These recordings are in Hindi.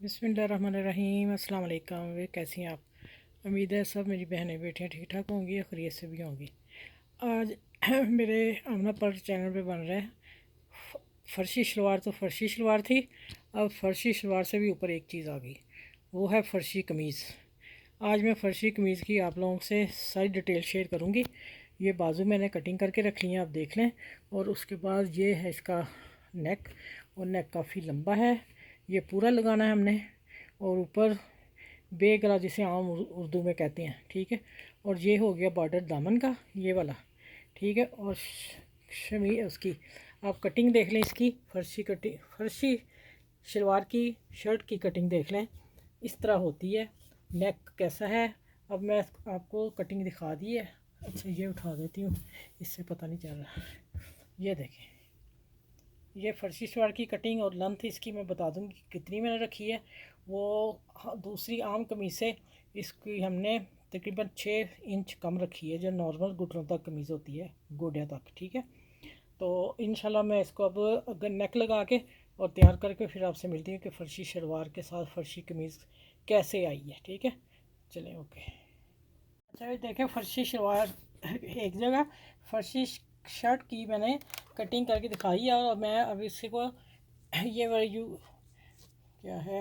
बिस्मिल्लाहिर्रहमानिर्रहीम। अस्सलाम वालेकुम। वे कैसी हैं आप? उम्मीद है सब मेरी बहनें बेटियाँ ठीक ठाक होंगी और खैरियत से भी होंगी। आज मेरे आमना पर चैनल पे बन रहा है फ़र्शी शलवार। तो फ़र्शी शलवार थी, अब फ़र्शी शलवार से भी ऊपर एक चीज़ आ गई, वो है फ़र्शी कमीज़। आज मैं फ़र्शी कमीज़ की आप लोगों से सारी डिटेल शेयर करूँगी। ये बाजू मैंने कटिंग करके रख ली है, आप देख लें। और उसके बाद ये है इसका नेक, और नेक काफ़ी लंबा है, ये पूरा लगाना है हमने। और ऊपर बे गला जिसे आम उर्दू में कहते हैं, ठीक है। और ये हो गया बॉर्डर दामन का, ये वाला, ठीक है। और शमी उसकी आप कटिंग देख लें, इसकी फ़र्शी कटिंग, फ़र्शी शलवार की शर्ट की कटिंग देख लें, इस तरह होती है। नेक कैसा है, अब मैं आपको कटिंग दिखा दी है। अच्छा ये उठा देती हूँ, इससे पता नहीं चल रहा। ये देखें, ये फ़र्शी शलवार की कटिंग और लेंथ इसकी मैं बता दूँगी कितनी मैंने रखी है। वो दूसरी आम कमीज़ से इसकी हमने तकरीबन 6 इंच कम रखी है, जो नॉर्मल घुटनों तक कमीज़ होती है, गोडियों तक, ठीक है। तो इंशाल्लाह मैं इसको अब अगर नेक लगा के और तैयार करके फिर आपसे मिलती हूँ कि फ़र्शी शलवार के साथ फ़र्शी कमीज़ कैसे आई है, ठीक है। चलें, ओके। अच्छा ये देखें, फ़र्शी शलवार एक जगह, फ़र्शी शर्ट की मैंने कटिंग करके दिखाई है। और मैं अब इसी को ये वाला क्या है,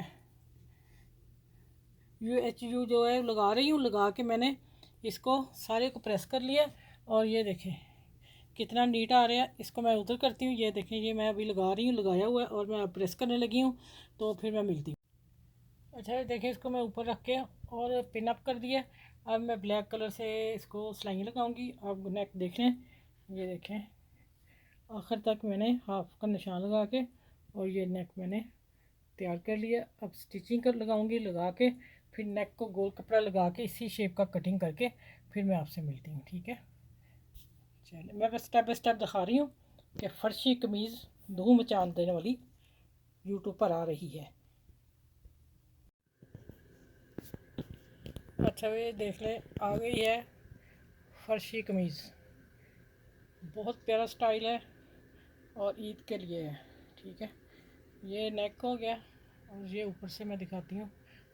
UHU जो है लगा रही हूँ, लगा के मैंने इसको सारे को प्रेस कर लिया। और ये देखें कितना नीट आ रहा है। इसको मैं उधर करती हूँ, ये देखें, ये मैं अभी लगा रही हूँ, लगाया हुआ है और मैं अब प्रेस करने लगी हूँ, तो फिर मैं मिलती हूँ। अच्छा ये देखें, इसको मैं ऊपर रख के और पिन अप कर दिया। अब मैं ब्लैक कलर से इसको सिलाई लगाऊंगी। आप नेक देख लें, ये देखें आखिर तक मैंने हाफ का निशान लगा के, और ये नेक मैंने तैयार कर लिया। अब स्टिचिंग कर लगाऊंगी, लगा के फिर नेक को गोल कपड़ा लगा के इसी शेप का कटिंग करके फिर मैं आपसे मिलती हूँ, ठीक है। चलिए, मैं बस स्टेप बाय स्टेप दिखा रही हूँ कि फ़र्शी कमीज़ धूम मचा देने वाली यूट्यूब पर आ रही है। अच्छा ये देख ले, आ गई है फ़र्शी कमीज़। बहुत प्यारा स्टाइल है और ईद के लिए है, ठीक है। ये नेक हो गया, और ये ऊपर से मैं दिखाती हूँ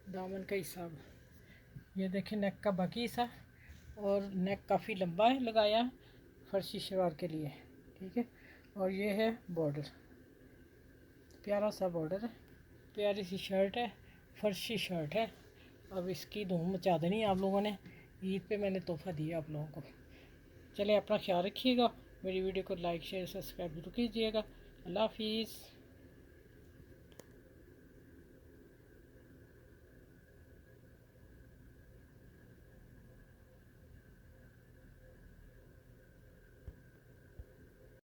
दामन का हिस्सा। ये देखें नेक का बाकी हिस्सा, और नेक काफ़ी लंबा है लगाया फ़र्शी शलवार के लिए, ठीक है। और ये है बॉर्डर, प्यारा सा बॉर्डर है, प्यारी सी शर्ट है, फ़र्शी शर्ट है। अब इसकी धूम मचा देनी है आप लोगों ने। ईद पे मैंने तोहफ़ा दिया आप लोगों को। चलें, अपना ख्याल रखिएगा। मेरी वीडियो को लाइक शेयर सब्सक्राइब जरूर कीजिएगा। अल्लाह हाफिज़।